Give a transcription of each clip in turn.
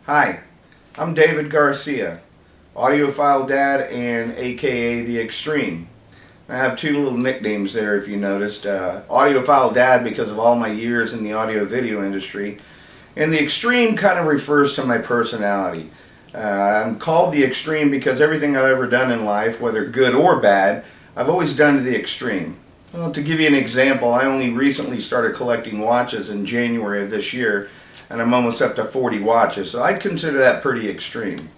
Hi, I'm David Garcia, Audiophile Dad and aka The Extreme. I have two little nicknames there if you noticed. Audiophile Dad because of all my years in the audio video industry, and The Extreme kind of refers to my personality. I'm called The Extreme because everything I've ever done in life, whether good or bad, I've always done to the extreme. Well, to give you an example, I only recently started collecting watches in January of this year, and I'm almost up to 40 watches, so I'd consider that pretty extreme.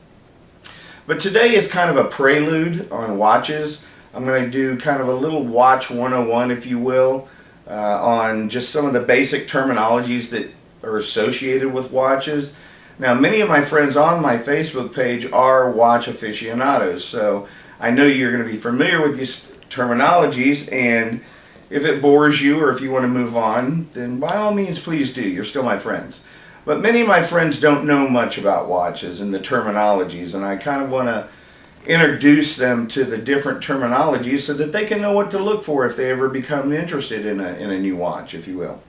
But today is kind of a prelude on watches. I'm going to do kind of a little watch 101, if you will, on just some of the basic terminologies that are associated with watches. Now, many of my friends on my Facebook page are watch aficionados, so I know you're going to be familiar with these terminologies, and if it bores you or if you want to move on, then by all means please do. You're still my friends. But many of my friends don't know much about watches and the terminologies, and I kind of want to introduce them to the different terminologies so that they can know what to look for if they ever become interested in a new watch, if you will.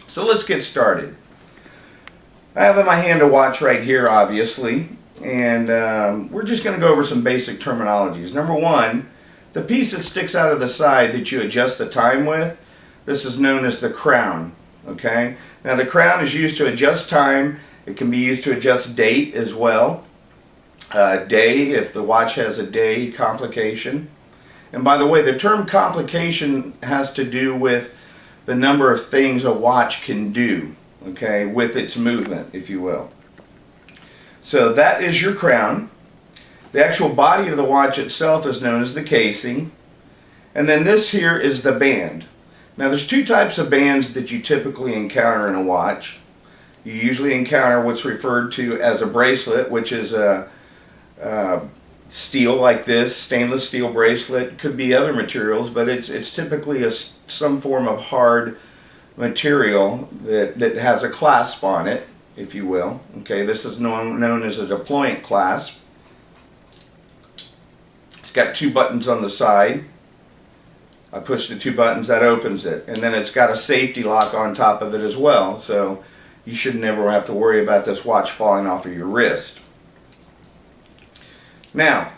So let's get started. I have in my hand a watch right here, obviously, and we're just going to go over some basic terminologies. Number one, the piece that sticks out of the side that you adjust the time with, this is known as the crown. Okay? Now the crown is used to adjust time. It can be used to adjust date as well. Day, if the watch has a day complication. And by the way, the term complication has to do with the number of things a watch can do, okay, with its movement, if you will. So that is your crown. The actual body of the watch itself is known as the casing. And then this here is the band. Now there's two types of bands that you typically encounter in a watch. You usually encounter what's referred to as a bracelet, which is a steel like this, stainless steel bracelet. Could be other materials, but it's typically some form of hard material that has a clasp on it, if you will. Okay, this is known as a deployant clasp. It's got two buttons on the side. I push the two buttons, that opens it. And then it's got a safety lock on top of it as well, so you should never have to worry about this watch falling off of your wrist. Now,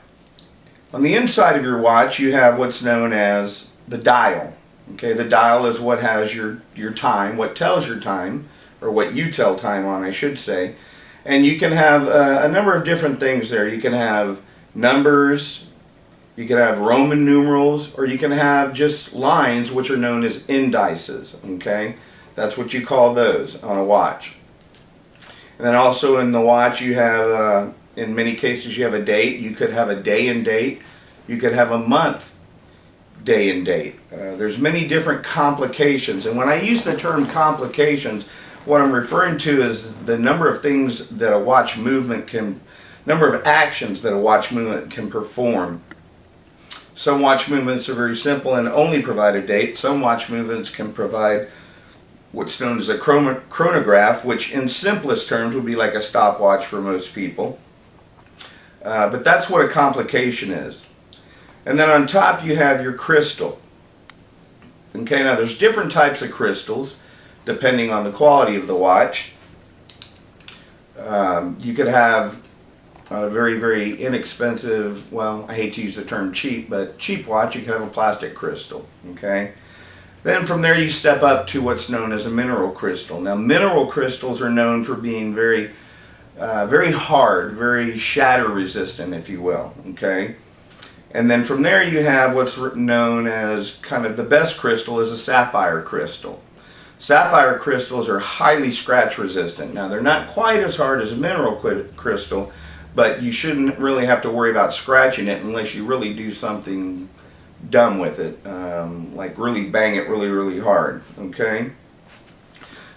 on the inside of your watch you have what's known as the dial. Okay, the dial is what has your time, what tells your time, or what you tell time on, I should say. And you can have a number of different things there. You can have numbers, you can have Roman numerals, or you can have just lines, which are known as indices. Okay, that's what you call those on a watch. And then also in the watch you have, in many cases you have a date. You could have a day and date. You could have a month, day and date. There's many different complications, and when I use the term complications, what I'm referring to is the number of things that a watch movement can, number of actions that a watch movement can perform. Some watch movements are very simple and only provide a date. Some watch movements can provide what's known as a chronograph, which in simplest terms would be like a stopwatch for most people. But that's what a complication is. And then on top you have your crystal. Okay, now there's different types of crystals depending on the quality of the watch. You could have a very, very inexpensive, well, I hate to use the term cheap, but cheap watch, you can have a plastic crystal. Okay. Then from there you step up to what's known as a mineral crystal. Now mineral crystals are known for being very hard, very shatter resistant, if you will. Okay. And then from there you have what's known as kind of the best crystal is a sapphire crystal. Sapphire crystals are highly scratch resistant. Now they're not quite as hard as a mineral crystal, but you shouldn't really have to worry about scratching it unless you really do something dumb with it, like really bang it really, really hard. Okay.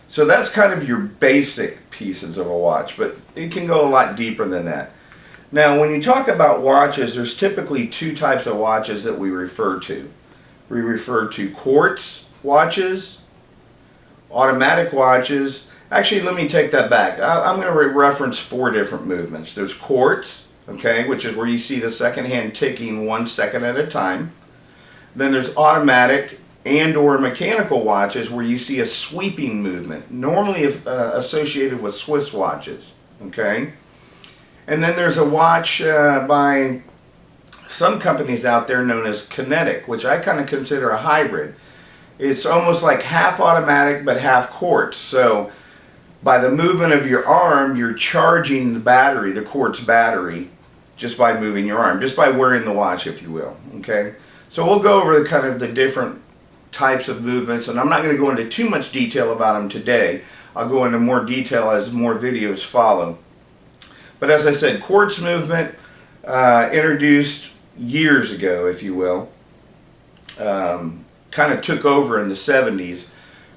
So that's kind of your basic pieces of a watch, but it can go a lot deeper than that. Now when you talk about watches, there's typically two types of watches that we refer to. We refer to quartz watches, automatic watches. Actually, let me take that back. I'm going to reference four different movements. There's quartz, okay, which is where you see the second hand ticking 1 second at a time. Then there's automatic and or mechanical watches where you see a sweeping movement, normally associated with Swiss watches. okay? And then there's a watch by some companies out there known as Kinetic, which I kind of consider a hybrid. It's almost like half automatic but half quartz. So by the movement of your arm, you're charging the battery, the quartz battery, just by moving your arm, just by wearing the watch, if you will, okay? So we'll go over kind of the different types of movements, and I'm not going to go into too much detail about them today. I'll go into more detail as more videos follow. But as I said, quartz movement introduced years ago, if you will, kind of took over in the 70s.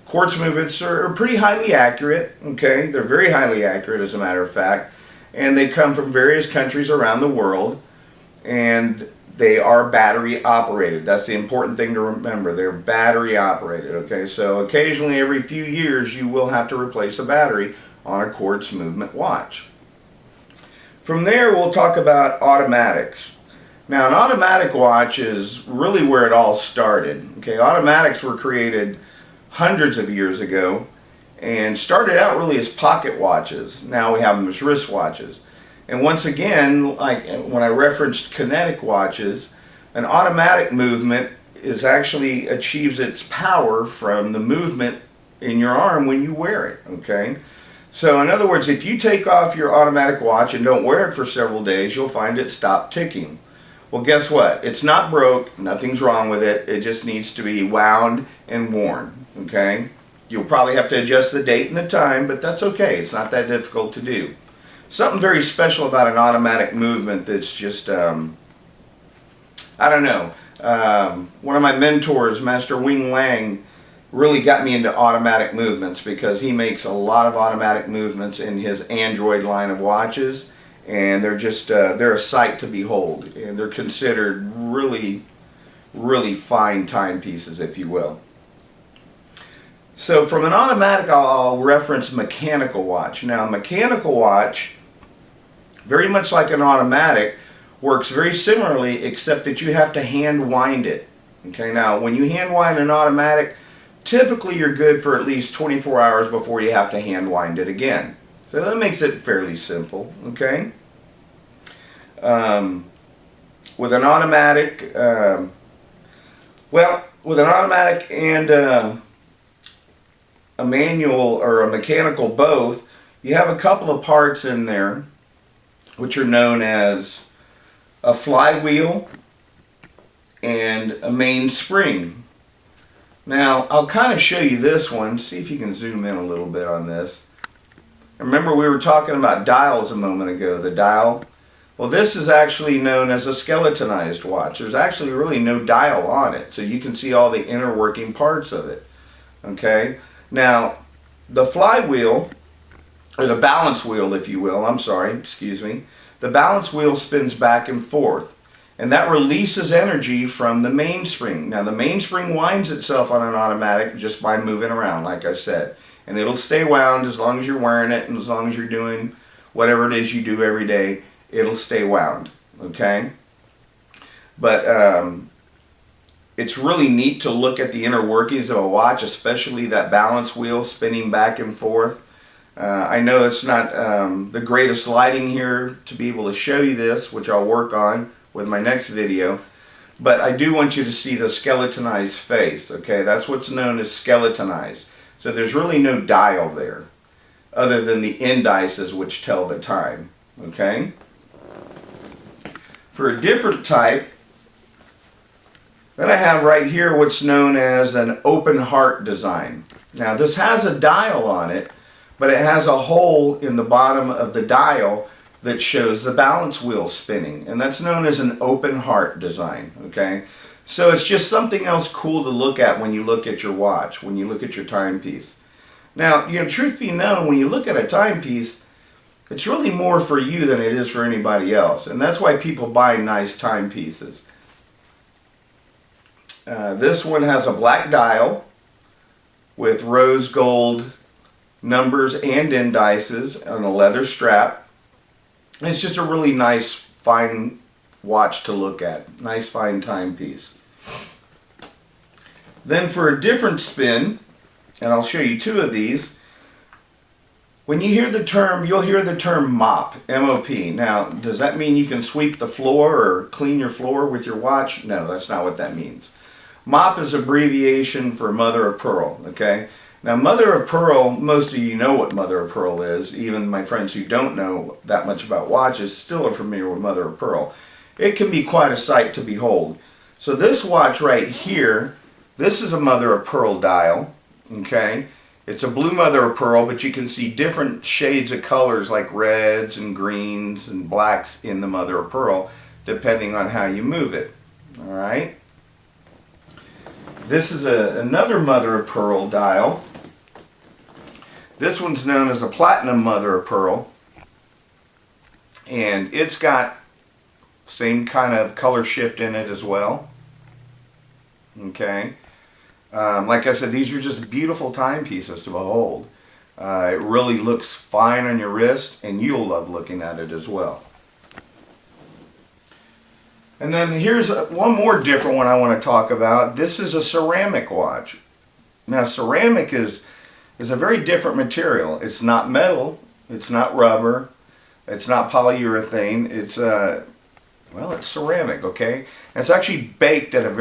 Quartz movements are pretty highly accurate, okay? They're very highly accurate, as a matter of fact, and they come from various countries around the world, and they are battery operated. That's the important thing to remember. They're battery operated, okay? So occasionally, every few years, you will have to replace a battery on a quartz movement watch. From there, we'll talk about automatics. Now, an automatic watch is really where it all started. Okay, automatics were created hundreds of years ago and started out really as pocket watches. Now we have them as wristwatches. And once again, like when I referenced kinetic watches, an automatic movement is actually achieves its power from the movement in your arm when you wear it. Okay. So in other words, if you take off your automatic watch and don't wear it for several days, you'll find it stop ticking. Well, guess what? It's not broke, nothing's wrong with it, it just needs to be wound and worn, okay? You'll probably have to adjust the date and the time, but that's okay, it's not that difficult to do. Something very special about an automatic movement that's just, I don't know, one of my mentors, Master Wing Lang, really got me into automatic movements because he makes a lot of automatic movements in his Android line of watches, and they're just they're a sight to behold, and they're considered really, really fine timepieces, if you will. So from an automatic, I'll reference mechanical watch. Now, a mechanical watch, very much like an automatic, works very similarly, except that you have to hand wind it. Okay, now when you hand wind an automatic, typically you're good for at least 24 hours before you have to hand wind it again. So that makes it fairly simple, okay? With an automatic, with an automatic and a manual or a mechanical both, you have a couple of parts in there which are known as a flywheel and a main spring. Now, I'll kind of show you this one. See if you can zoom in a little bit on this. Remember we were talking about dials a moment ago, the dial? Well, this is actually known as a skeletonized watch. There's actually really no dial on it, so you can see all the inner working parts of it. Okay? Now, the flywheel, or the balance wheel, if you will, the balance wheel spins back and forth, and that releases energy from the mainspring. Now, the mainspring winds itself on an automatic just by moving around, like I said. And it'll stay wound as long as you're wearing it and as long as you're doing whatever it is you do every day, it'll stay wound, okay? But it's really neat to look at the inner workings of a watch, especially that balance wheel spinning back and forth. I know it's not the greatest lighting here to be able to show you this, which I'll work on with my next video, but I do want you to see the skeletonized face, okay? That's what's known as skeletonized. So there's really no dial there, other than the indices which tell the time, okay? For a different type, then I have right here what's known as an open heart design. Now this has a dial on it, but it has a hole in the bottom of the dial that shows the balance wheel spinning, and that's known as an open heart design, okay? So it's just something else cool to look at when you look at your watch, when you look at your timepiece. Now, you know, truth be known, when you look at a timepiece, it's really more for you than it is for anybody else, and that's why people buy nice timepieces. This one has a black dial with rose gold numbers and indices on a leather strap. It's just a really nice, fine watch to look at. Nice, fine timepiece. Then for a different spin, and I'll show you two of these, When you hear the term, you'll hear the term mop, M-O-P. Now, does that mean you can sweep the floor or clean your floor with your watch? No, that's not what that means. MOP is abbreviation for mother of pearl, okay? Now, mother of pearl, most of you know what mother of pearl is. Even my friends who don't know that much about watches still are familiar with mother of pearl. It can be quite a sight to behold. So this watch right here, this is a mother of pearl dial, okay? It's a blue mother of pearl, but you can see different shades of colors like reds and greens and blacks in the mother of pearl, depending on how you move it, all right? This is another mother of pearl dial. This one's known as a platinum mother of pearl, and it's got same kind of color shift in it as well. Okay, like I said, these are just beautiful timepieces to behold. It really looks fine on your wrist, and you'll love looking at it as well. And then here's one more different one I want to talk about. This is a ceramic watch. Now, ceramic is a very different material. It's not metal, it's not rubber, it's not polyurethane. It's well, it's ceramic, okay? And it's actually baked at a very